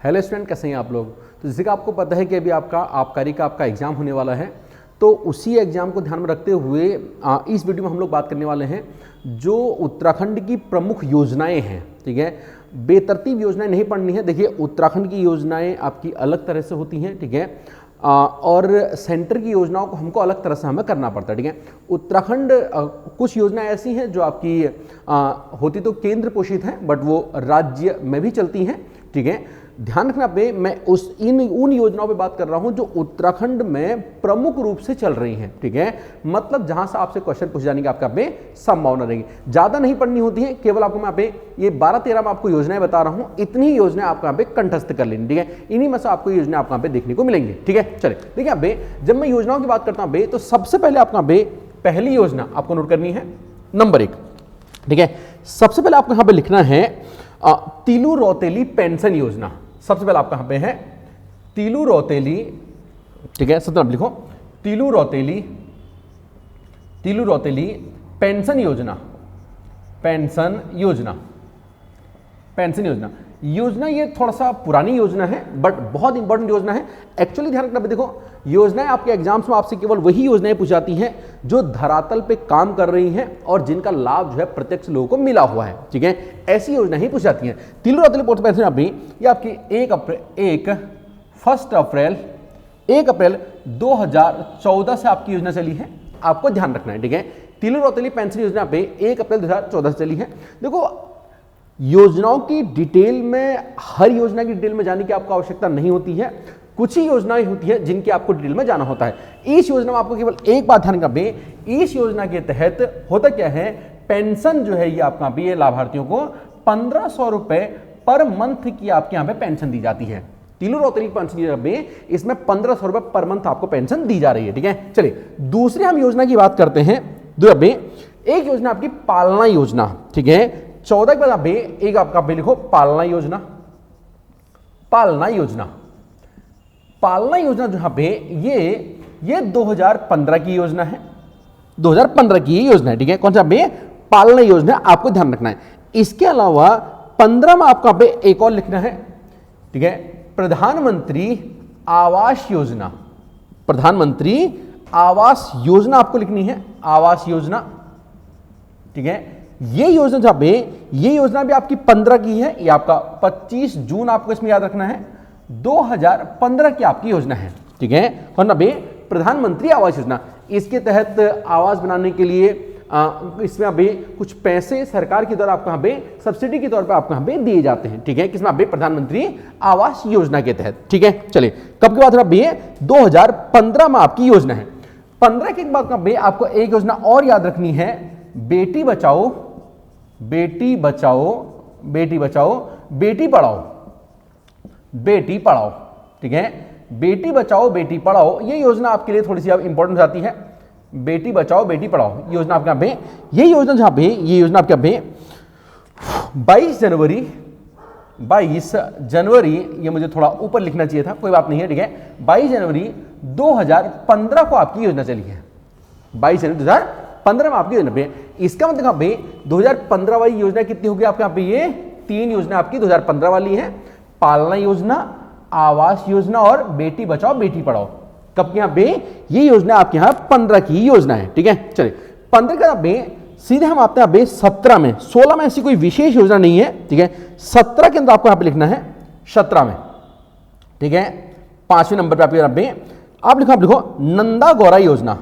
Hello student, कैसे हैं आप लोग। तो जैसे कि आपको पता है कि अभी आपका आबकारी का एग्जाम होने वाला है, तो उसी एग्जाम को ध्यान में रखते हुए इस वीडियो में हम लोग बात करने वाले हैं जो उत्तराखंड की प्रमुख योजनाएं हैं। ठीक है, बेतरतीब योजनाएं नहीं पढ़नी है। देखिए, उत्तराखंड की योजनाएं आपकी अलग तरह से होती हैं। ठीक है, और सेंटर की योजनाओं को हमको अलग तरह से हमें करना पड़ता है। ठीक है, उत्तराखंड कुछ योजनाएं ऐसी हैं जो आपकी होती तो केंद्र पोषित हैं, बट वो राज्य में भी चलती हैं। ठीक है, ध्यान रखना पे मैं उन योजनाओं पे बात कर रहा हूं जो उत्तराखंड में प्रमुख रूप से चल रही हैं। ठीक है, मतलब जहां से आपसे क्वेश्चन पूछे जाने की आपका पे संभावना रहेगी। ज्यादा नहीं पढ़नी होती है, केवल आपको मैं पे ये 12-13 में आपको योजनाएं बता रहा हूं, इतनी योजनाएं आपको यहाँ पे कंठस्थ कर लेनी। ठीक है, इन्हीं में से आपको योजना आपको यहाँ पे देखने को मिलेंगी। ठीक है, चले देखिए यहाँ पे जब मैं योजनाओं की बात करता हूं तो सबसे पहले आपको यहाँ पे पहली योजना आपको नोट करनी है, नंबर 1। ठीक है, सबसे पहले आपको यहाँ पे लिखना है तिलू रौतेली पेंशन योजना। सबसे पहले आपका यहां पे है तिलू रौतेली। ठीक है, सबसे लिखो तिलू रौतेली पेंशन योजना। पेंशन योजना, पेंशन योजना योजना ये थोड़ा सा पुरानी योजना है, बट बहुत इंपॉर्टेंट योजना है। एक्चुअली ध्यान रखना, देखो योजनाएं आपके एग्जाम्स में आपसे केवल वही योजनाएं पूछी जाती हैं जो धरातल पे काम कर रही हैं और जिनका लाभ जो है प्रत्यक्ष लोगों को मिला हुआ है। ठीक है, ऐसी योजना ही पूछी जाती हैं। तिलू रौतेली पेंशन अभी ये आपकी 1 अप्रैल 2014 से आपकी योजना चली है, आपको ध्यान रखना है। ठीक है, तिलू रौतेली पेंशन योजना पे 1 अप्रैल 2014 से चली है। देखो, योजनाओं की डिटेल में, हर योजना की डिटेल में जाने की आपको आवश्यकता नहीं होती है। कुछ ही योजनाएं होती है जिनकी आपको डिटेल में जाना होता है। इस योजना में आपको केवल एक बात ध्यान रखना, इस योजना के तहत होता क्या है, पेंशन जो है ये आपका भी ये लाभार्थियों को 1500 रुपए पर मंथ की आपके यहाँ पे पेंशन दी जाती है। तिलू रौतेली पेंशन इसमें 1500 रुपए पर मंथ आपको पेंशन दी जा रही है। ठीक है, चलिए दूसरी हम योजना की बात करते हैं। एक योजना आपकी पालना योजना। ठीक है, 14 के बाद आप एक आपका लिखो पालना योजना। पालना योजना, पालना योजना जो पे ये 2015 की योजना है। 2015 की योजना है। ठीक है, कौन सा पालना योजना आपको ध्यान रखना है। इसके अलावा 15 में आपका एक और लिखना है। ठीक है, प्रधानमंत्री आवास योजना। प्रधानमंत्री आवास योजना आपको लिखनी है, आवास योजना। ठीक है, ये योजना जहां पे ये योजना भी आपकी 15 की है, ये आपका 25 जून आपको इसमें याद रखना है, 2015 की आपकी योजना है। ठीक है, और ना प्रधानमंत्री आवास योजना, इसके तहत आवास बनाने के लिए इसमें अभी कुछ पैसे सरकार की द्वारा आपको यहाँ पे सब्सिडी के तौर पे आपको यहाँ पे दिए जाते हैं। ठीक है, किसमें अभी प्रधानमंत्री आवास योजना के तहत। ठीक है, चलिए कब की बात है, 2015 में आपकी योजना है। 15 के बाद आपको एक योजना और याद रखनी है, बेटी बचाओ बेटी बचाओ बेटी बचाओ बेटी पढ़ाओ। बेटी पढ़ाओ, ठीक है, बेटी बचाओ बेटी पढ़ाओ, ये योजना आपके लिए थोड़ी सी अब इंपॉर्टेंट आती है। बेटी बचाओ बेटी पढ़ाओ योजना आपके यहाँ पे, ये योजना जहां पे ये योजना आपके यहाँ पे 22 जनवरी, ये मुझे थोड़ा ऊपर लिखना चाहिए था, कोई बात नहीं है। ठीक है, 22 जनवरी 2015 को आपकी योजना चली है। 22 जनवरी 2015 में आपकी योजना पे, इसका मतलब यहाँ पे 2015 वाली योजना कितनी होगी आपके यहाँ पे, ये 3 योजना आपकी 2015 वाली है, पालना योजना, आवास योजना और बेटी बचाओ बेटी पढ़ाओ। कब के यहाँ पे ये योजना आपके यहाँ 15 की योजना है। ठीक है, चलिए 15 का पे सीधे हम आते हैं 17 में। 16 में ऐसी कोई विशेष योजना नहीं है। ठीक है, 17 के अंदर आपको यहाँ पे लिखना है 17 में। ठीक है, 5वें नंबर पे आप लिखो नंदा गौरा योजना।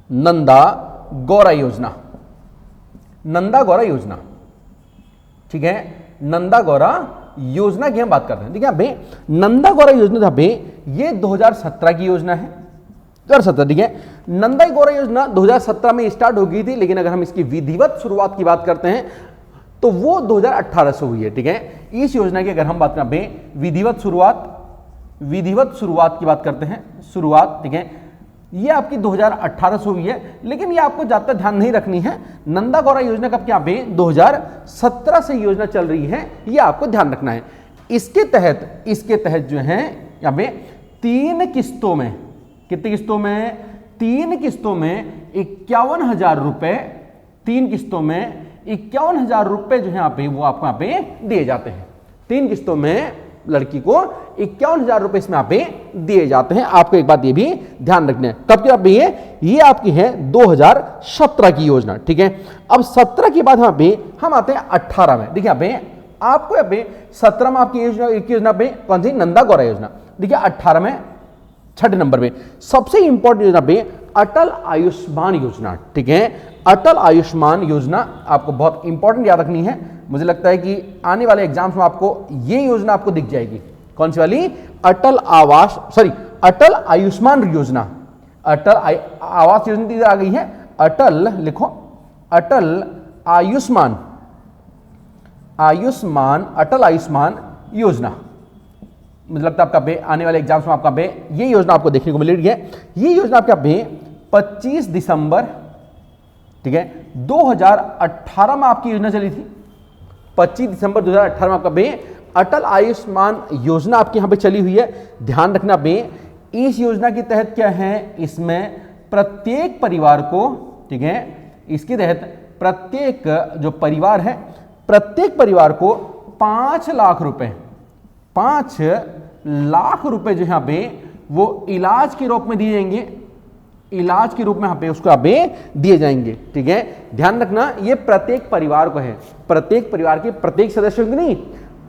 नंदा गौरा योजना, नंदा गौरा योजना। ठीक है, नंदा गौरा योजना की हम बात करते हैं। देखिए नंदा गौरा योजना ये 2017 की योजना है, 2017। ठीक है, नंदा गौरा योजना 2017 में स्टार्ट हो गई थी, लेकिन अगर हम इसकी विधिवत शुरुआत की बात करते हैं तो वो 2018 से हुई है। ठीक है, इस योजना की अगर हम बात करें विधिवत शुरुआत की बात करते हैं, शुरुआत। ठीक है, ये आपकी 2018 से हुई है, लेकिन ये आपको ज्यादा ध्यान नहीं रखनी है। नंदा गौरा योजना कब क्या 2017 से योजना चल रही है, ये आपको ध्यान रखना है। इसके तहत जो है यहाँ पे 3 किस्तों में, कितनी किस्तों में, 3 किस्तों में 51,000 रुपए, 3 किस्तों में 51,000 रुपए जो है यहाँ पे वो आपको यहाँ पे दिए जाते हैं। 3 किस्तों में लड़की को 51,000 रुपए इसमें यहाँ पे दिए जाते हैं। आपको एक बात ये भी ध्यान रखना है, कब की आप ये आपकी है 2017 की योजना, ठीक है। अब 17 के बाद यहाँ पे हम आते हैं 18 में। देखिए यहाँ पे आपको यहाँ पे 17 में आपकी योजना पे कौन सी, नंदा गौरा योजना। देखिए 18 में 6 नंबर पे सबसे इंपॉर्टेंट योजना पे अटल आयुष्मान योजना, ठीक है। अटल आयुष्मान योजना आपको बहुत इंपॉर्टेंट याद रखनी है। मुझे लगता है कि आने वाले एग्जाम्स में आपको ये योजना आपको दिख जाएगी। कौन सी वाली, अटल आयुष्मान योजना। अटल आवास योजना इधर आ गई है, अटल लिखो, अटल आयुष्मान अटल आयुष्मान योजना। मुझे लगता है आपका पे आने वाले एग्जाम्स में आपका पे ये योजना आपको देखने को मिलेगी है। ये योजना आपका पे 25 दिसंबर, ठीक है, 2018 में आपकी योजना चली थी। 25 दिसंबर 2018 में आपका पे अटल आयुष्मान योजना आपके यहाँ पे चली हुई है। ध्यान रखना पे इस योजना के तहत क्या है, इसमें प्रत्येक परिवार को, ठीक है, इसके तहत प्रत्येक जो परिवार है, प्रत्येक परिवार को 5 लाख रुपए जो यहाँ पे वो इलाज के रूप में दिए जाएंगे। इलाज के रूप में यहाँ पे उसको यहाँ पे दिए जाएंगे, ठीक है। ध्यान रखना ये प्रत्येक परिवार को है, प्रत्येक परिवार के प्रत्येक सदस्य को नहीं,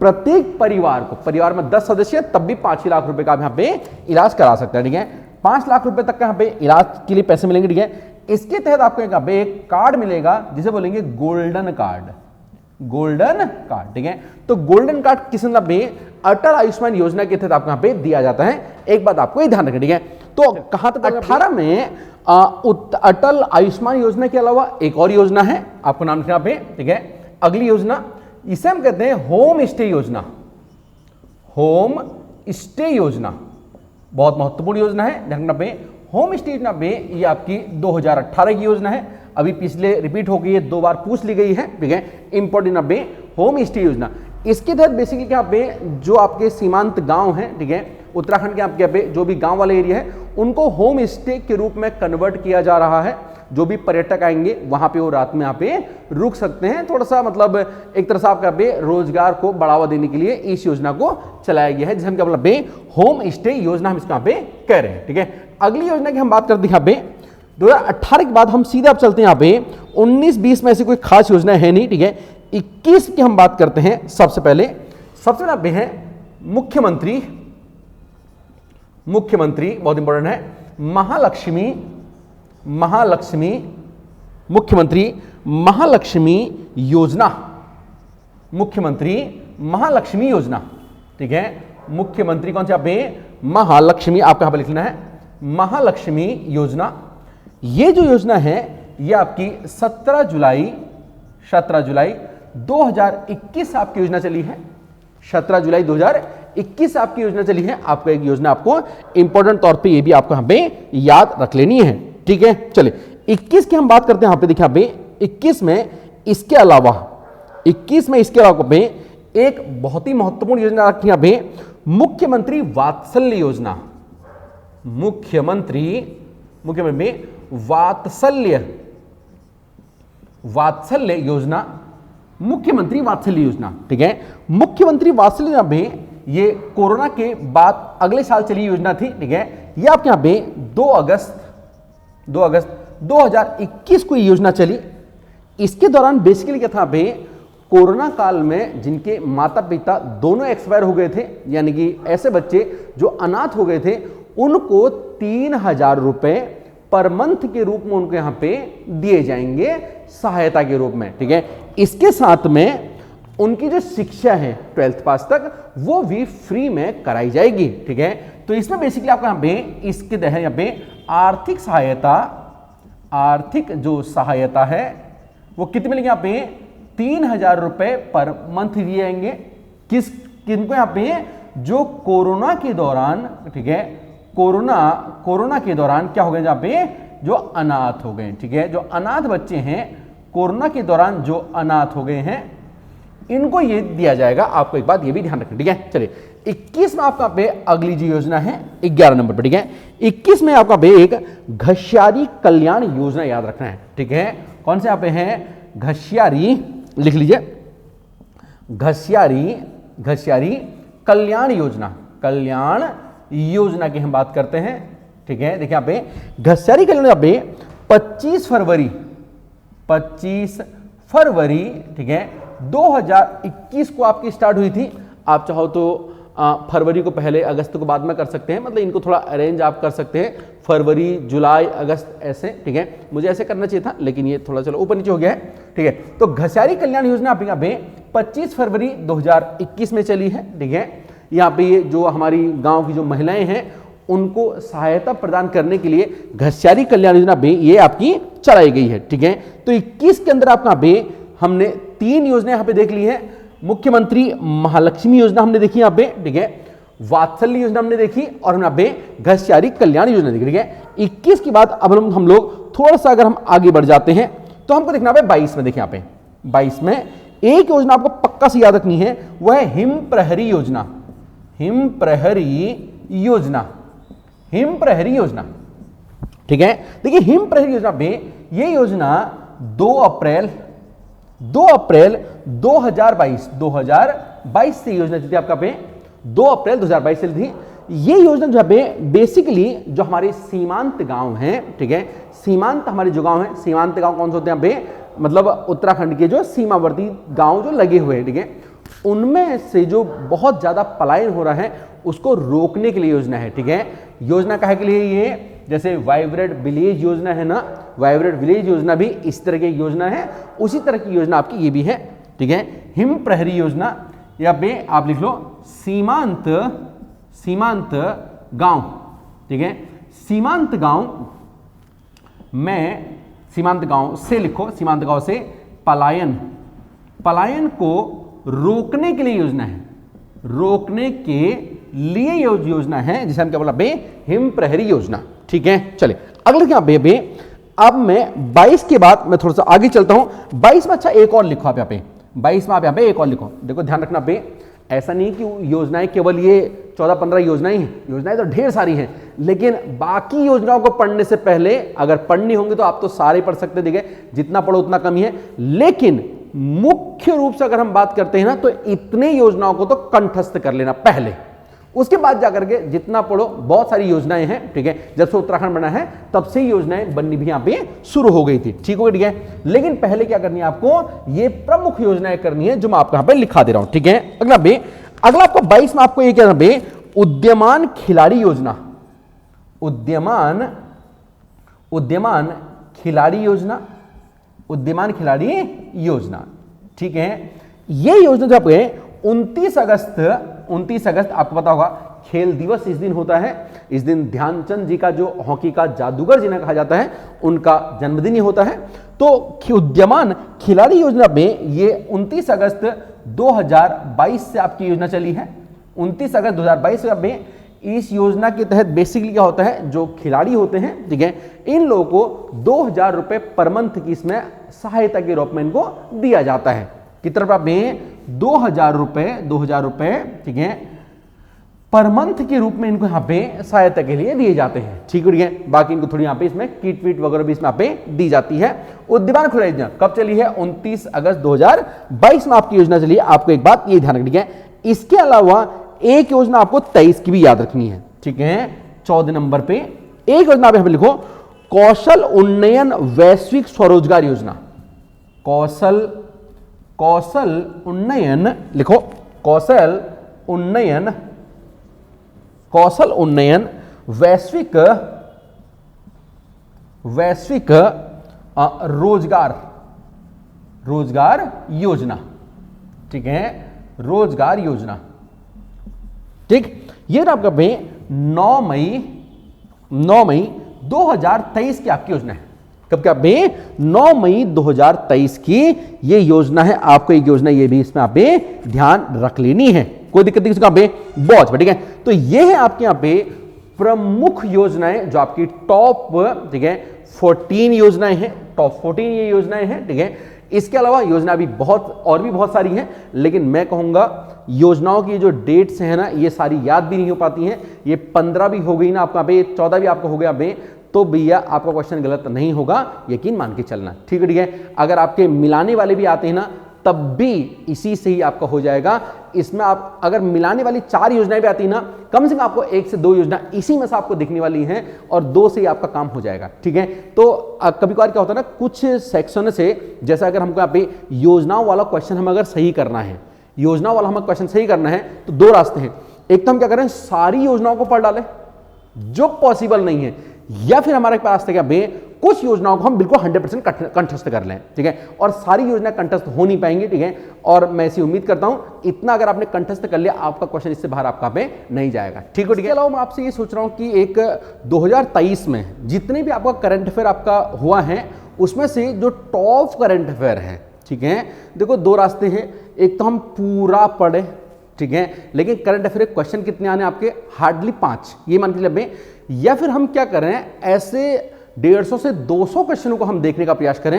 प्रत्येक परिवार को। परिवार में 10 सदस्य तब भी 5 लाख रुपए का आप यहाँ पे इलाज करा सकते हैं, ठीक है। 5 लाख रुपए तक का यहाँ पे इलाज के लिए पैसे मिलेंगे, ठीक है। इसके तहत आपको यहाँ पे एक कार्ड मिलेगा जिसे बोलेंगे गोल्डन कार्ड, ठीक है। तो गोल्डन कार्ड किस मतलब पे अटल आयुष्मान योजना के तहत आपको यहाँ पे दिया जाता है। एक बात आपको ये ध्यान रखना, ठीक है। तो कहां तक, 18 में अटल आयुष्मान योजना के अलावा एक और योजना है, आपको नाम लिखना पे, ठीक है। अगली योजना इसे हम कहते हैं होम स्टे योजना। होम स्टे योजना बहुत महत्वपूर्ण योजना है, ध्यान रखना पे। होम स्टे योजना पे ये आपकी 2018 की योजना है, अभी पिछले रिपीट हो गई है, 2 बार पूछ ली गई है, ठीक है। इंपॉर्टेंट पे होम स्टे योजना, इसके तहत बेसिकली क्या पे जो आपके सीमांत गांव हैं, ठीक है, उत्तराखंड के आपके यहाँ पे जो भी गांव वाले एरिया है उनको होम स्टे के रूप में कन्वर्ट किया जा रहा है। जो भी पर्यटक आएंगे वहां पे वो रात में यहाँ पे रुक सकते हैं। थोड़ा सा मतलब एक तरह से आपका पे रोजगार को बढ़ावा देने के लिए इस योजना को चलाया गया है, जिसे हम क्या मतलब होम स्टे योजना हम इसको यहाँ पे कह रहे हैं, ठीक है। अगली योजना की हम बात करते हैं यहाँ पे 2018 के बाद हम सीधे आप चलते हैं यहाँ पे 19-20 में ऐसी कोई खास योजना है नहीं, ठीक है। 21 की हम बात करते हैं। सबसे पहले पे है मुख्यमंत्री बहुत इंपॉर्टेंट है, मुख्यमंत्री महालक्ष्मी योजना, ठीक है। मुख्यमंत्री कौन सा पे, महालक्ष्मी, आपका यहां पर लिखना है महालक्ष्मी योजना। ये जो योजना है ये आपकी 17 जुलाई 2021 आपकी योजना चली है। 17 जुलाई 2021 आपकी योजना चली है। आपको एक योजना आपको इंपॉर्टेंट तौर पे ये भी आपको यहां पे याद रख लेनी है, ठीक है। चलिए 21 की हम बात करते हैं। यहां पे देखिए, यहाँ पे 21 में इसके अलावा पे एक बहुत ही महत्वपूर्ण योजना रखी है, मुख्यमंत्री वात्सल्य योजना। मुख्यमंत्री वात्सल्य योजना, मुख्यमंत्री वात्सल्य योजना, ठीक है। मुख्यमंत्री वात्सल्य योजना में ये कोरोना के बाद अगले साल चली योजना थी, ठीक है। ये आपके यहाँ पे 2 अगस्त 2021 को ये योजना चली। इसके दौरान बेसिकली क्या था, कोरोना काल में जिनके माता पिता दोनों एक्सपायर हो गए थे, यानी कि ऐसे बच्चे जो अनाथ हो गए थे, उनको 3,000 रुपए पर मंथ के रूप में उनको यहाँ पे दिए जाएंगे सहायता के रूप में, ठीक है। इसके साथ में उनकी जो शिक्षा है 12th पास तक वो भी फ्री में कराई जाएगी, ठीक है। तो इसमें बेसिकली आपको यहाँ पे इसके तहत यहाँ पे आर्थिक जो सहायता है वो कितने मिलेंगे, यहाँ पे 3,000 रुपए पर मंथ दिए जाएंगे। किनको यहाँ पे, जो कोरोना के दौरान, ठीक है, कोरोना के दौरान क्या हो गए, जहाँ पे जो अनाथ हो गए, ठीक है, जो अनाथ बच्चे हैं कोरोना के दौरान जो अनाथ हो गए हैं इनको ये दिया जाएगा। आपको एक बात ये भी ध्यान रखना, ठीक है। चलिए 21 में आपका पे अगली जी योजना है 11 नंबर पे, ठीक है। 21 में आपका पे एक घसियारी कल्याण योजना याद रखना है, ठीक है। कौन से यहाँ पे है, घसियारी, लिख लीजिए, घसियारी कल्याण योजना, कल्याण योजना की हम बात करते हैं। ठीक है, देखिए यहां पे घसियारी कल्याण यहाँ पे 25 फरवरी ठीक है 2021 को आपकी स्टार्ट हुई थी। आप चाहो तो फरवरी को पहले, अगस्त को बाद में कर सकते हैं, मतलब इनको थोड़ा अरेंज आप कर सकते हैं, फरवरी, जुलाई, अगस्त ऐसे। ठीक है, मुझे ऐसे करना चाहिए था लेकिन ये थोड़ा चलो ऊपर नीचे हो गया है। ठीक है, तो घसियारी कल्याण योजना आप यहाँ पे 25 फरवरी 2021 में चली है। ठीक है, यहाँ पे ये जो हमारी गांव की जो महिलाएं हैं उनको सहायता प्रदान करने के लिए घसियारी कल्याण योजना पे ये आपकी चलाई गई है। ठीक है, तो 21 के अंदर आपका पे हमने 3 योजना यहाँ पे देख ली है। मुख्यमंत्री महालक्ष्मी योजना हमने देखी यहाँ पे। ठीक है, वात्सल्य योजना हमने देखी और यहाँ पे घसियारी कल्याण योजना देखी। ठीक है, 21 के बाद अब हम लोग थोड़ा सा अगर हम आगे बढ़ जाते हैं तो हमको देखना है 22 में। देखिए यहाँ पे 22 में एक योजना आपको पक्का से याद रखनी है, वह है हिम प्रहरी योजना। हिम प्रहरी योजना, हिम प्रहरी योजना। ठीक है, देखिए हिम प्रहरी योजना पे ये योजना 2 अप्रैल 2022 से योजना चलती है आपका पे 2 अप्रैल 2022 से थी। ये योजना जो है बेसिकली जो हमारे सीमांत गांव हैं, ठीक है, सीमांत हमारे जो गांव हैं, सीमांत गांव कौन से होते हैं यहाँ पे, मतलब उत्तराखंड के जो सीमावर्ती गांव जो लगे हुए हैं, ठीक है, उनमें से जो बहुत ज्यादा पलायन हो रहा है उसको रोकने के लिए योजना है। ठीक है, योजना काहे के लिए, ये जैसे वाइब्रेंट विलेज योजना है ना, वाइब्रेंट विलेज योजना भी इस तरह की योजना है, उसी तरह की योजना आपकी ये भी है। ठीक है, हिम प्रहरी योजना, यहाँ पे आप लिख लो सीमांत गांव। ठीक है, सीमांत गांव में, सीमांत गांव से लिखो, सीमांत गांव से पलायन को रोकने के लिए योजना है, रोकने के लिए योजना है जिसे हम क्या बोला बे, हिम प्रहरी योजना। ठीक है, चलिए अगले क्या बे, अब मैं 22 के बाद मैं थोड़ा सा आगे चलता हूं। 22 में अच्छा एक और लिखो आप यहाँ पे, 22 में आप यहाँ पे एक और लिखो। देखो ध्यान रखना बे, ऐसा नहीं कि योजनाएं केवल ये 14-15 योजनाएं हैं, योजनाएं तो ढेर सारी हैं, लेकिन बाकी योजनाओं को पढ़ने से पहले अगर पढ़नी होंगी तो आप तो सारे पढ़ सकते, देखिए जितना पढ़ो उतना कम ही है, लेकिन मुख्य रूप से अगर हम बात करते हैं ना तो इतने योजनाओं को तो कंठस्थ कर लेना पहले, उसके बाद जाकर के जितना पढ़ो। बहुत सारी योजनाएं हैं, ठीक है, जब से उत्तराखंड बना है तब से योजनाएं बननी भी यहां पे शुरू हो गई थी। ठीक हो गया, ठीक है, लेकिन पहले क्या करनी है आपको, ये प्रमुख योजनाएं करनी है जो मैं आपको यहां पे लिखा दे रहा हूं। ठीक है, अगला आपको 22 में आपको ये क्या है, उद्यमान खिलाड़ी योजना, उद्यमान खिलाड़ी योजना, उद्यमान खिलाड़ी योजना। ठीक है, ये योजना जो आपको 29 अगस्त आपको पता होगा खेल दिवस इस दिन होता है। इस दिन ध्यानचंद जी का, जो हॉकी का जादूगर जिन्हें कहा जाता है, उनका जन्मदिन ही होता है। तो उद्यमान खिलाड़ी योजना में ये 29 अगस्त 2022 से आपकी योजना चली है। 29 अगस्त 2022 में इस योजना के तहत बेसिकली क्या होता है, जो खिलाड़ी होते हैं, ठीक है, इन लोगों को 2000 रुपए पर मंथ की इसमें सहायता के रूप में इनको दिया जाता है। कितना रुपया में, 2000 रुपए, ठीक है, पर मंथ के रूप में इनको यहाँ पे सहायता के लिए दिए जाते हैं। ठीक है, बाकी इनको थोड़ी यहाँ पे इसमें किट वीट वगैरह भी इसमें यहाँ पे दी जाती है। उद्यमान खिलाड़ी योजना कब चली है, 29 अगस्त 2022 में आपकी योजना चली है। आपको एक बात ये ध्यान रखनी है, इसके अलावा एक योजना आपको 23 की भी याद रखनी है। ठीक है, 14 नंबर पे एक योजना आप लिखो, कौशल उन्नयन वैश्विक स्वरोजगार योजना। कौशल उन्नयन लिखो, कौशल उन्नयन वैश्विक रोजगार योजना। ठीक है, रोजगार योजना। ठीक, ये आपका 9 मई 2023 की आपकी योजना है। कब क्या बे, 9 मई 2023 की ये योजना है। आपको एक योजना ये भी इसमें आप ध्यान रख लेनी है, कोई दिक्कत नहीं बे, बहुत। ठीक है, तो ये है आपके यहाँ पे प्रमुख योजनाएं जो आपकी टॉप, ठीक है, 14 योजनाएं हैं, टॉप 14 ये योजनाएं हैं। ठीक है, इसके अलावा योजना भी बहुत सारी हैं, लेकिन मैं कहूंगा योजनाओं की जो डेट्स हैं ना, ये सारी याद भी नहीं हो पाती हैं। ये 15 भी हो गई ना आपका बे, 14 भी आपको हो गया बे, तो भैया आपका क्वेश्चन गलत नहीं होगा, यकीन मान के चलना। ठीक है, अगर आपके मिलाने वाले भी आते हैं ना तब भी इसी से ही आपका हो जाएगा। इसमें आप अगर मिलाने वाली 4 योजनाएं भी आती ना, कम से कम आपको 1 से 2 योजना इसी में से आपको दिखने वाली हैं और 2 से ही आपका काम हो जाएगा। ठीक है, तो कभी कभार क्या होता है ना, कुछ सेक्शन से, जैसा अगर हमको यहाँ पे योजनाओं वाला क्वेश्चन हम अगर सही करना है, योजनाओं वाला हमें क्वेश्चन सही करना है, तो 2 रास्ते हैं। एक तो हम क्या करें, सारी योजनाओं को पढ़ डालें जो पॉसिबल नहीं है, या फिर हमारे पास रास्ते क्या बे, कुछ योजनाओं को हम बिल्कुल 100% कंठस्थ कर लें। ठीक है, और सारी योजना कंठस्थ हो नहीं पाएंगी। ठीक है, और मैं ऐसी उम्मीद करता हूं इतना अगर आपने कंठस्थ कर लिया, आपका क्वेश्चन इससे बाहर आपका पे नहीं जाएगा। ठीक है, ठीक है। अलावा मैं आपसे ये सोच रहा हूं कि एक 2023 में जितने भी आपका करंट अफेयर आपका हुआ है, उसमें से जो टॉप करंट अफेयर है, ठीक है, देखो 2 रास्ते हैं। एक तो हम पूरा पढ़े, ठीक है, लेकिन करंट अफेयर क्वेश्चन कितने आने आपके, हार्डली 5, ये मान के चलिए। या फिर हम क्या करें, ऐसे 150 से 200 क्वेश्चनों को हम देखने का प्रयास करें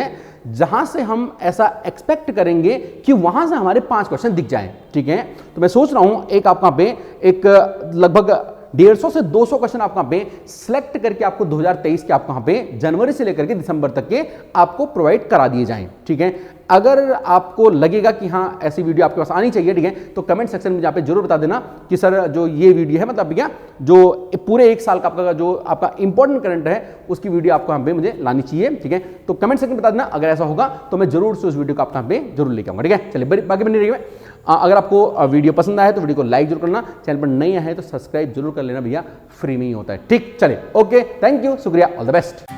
जहां से हम ऐसा एक्सपेक्ट करेंगे कि वहां से हमारे 5 क्वेश्चन दिख जाएं। ठीक है, तो मैं सोच रहा हूं एक आपका पे एक लगभग 150 से 200 क्वेश्चन आपका पे सिलेक्ट करके आपको 2023 के आपको यहाँ पे जनवरी से लेकर के दिसंबर तक के आपको प्रोवाइड करा दिए जाएं। ठीक है, अगर आपको लगेगा कि हाँ ऐसी वीडियो आपके पास आनी चाहिए, ठीक है, तो कमेंट सेक्शन में यहाँ पे जरूर बता देना कि सर जो ये वीडियो है, मतलब क्या जो पूरे 1 साल का आपका जो आपका इंपॉर्टेंट करंट है उसकी वीडियो आपको यहाँ पे मुझे लानी चाहिए। ठीक है, तो कमेंट सेक्शन में बता देना। अगर ऐसा होगा तो मैं जरूर से उस वीडियो को आपके यहाँ पे जरूर लेके आऊंगा। ठीक है, चलिए बाकी बनी रहिए। अगर आपको वीडियो पसंद आया तो वीडियो को लाइक जरूर करना, चैनल पर नए आए तो सब्सक्राइब जरूर कर लेना भैया, फ्री में ही होता है। ठीक, चलिए, ओके, थैंक यू, शुक्रिया, ऑल द बेस्ट।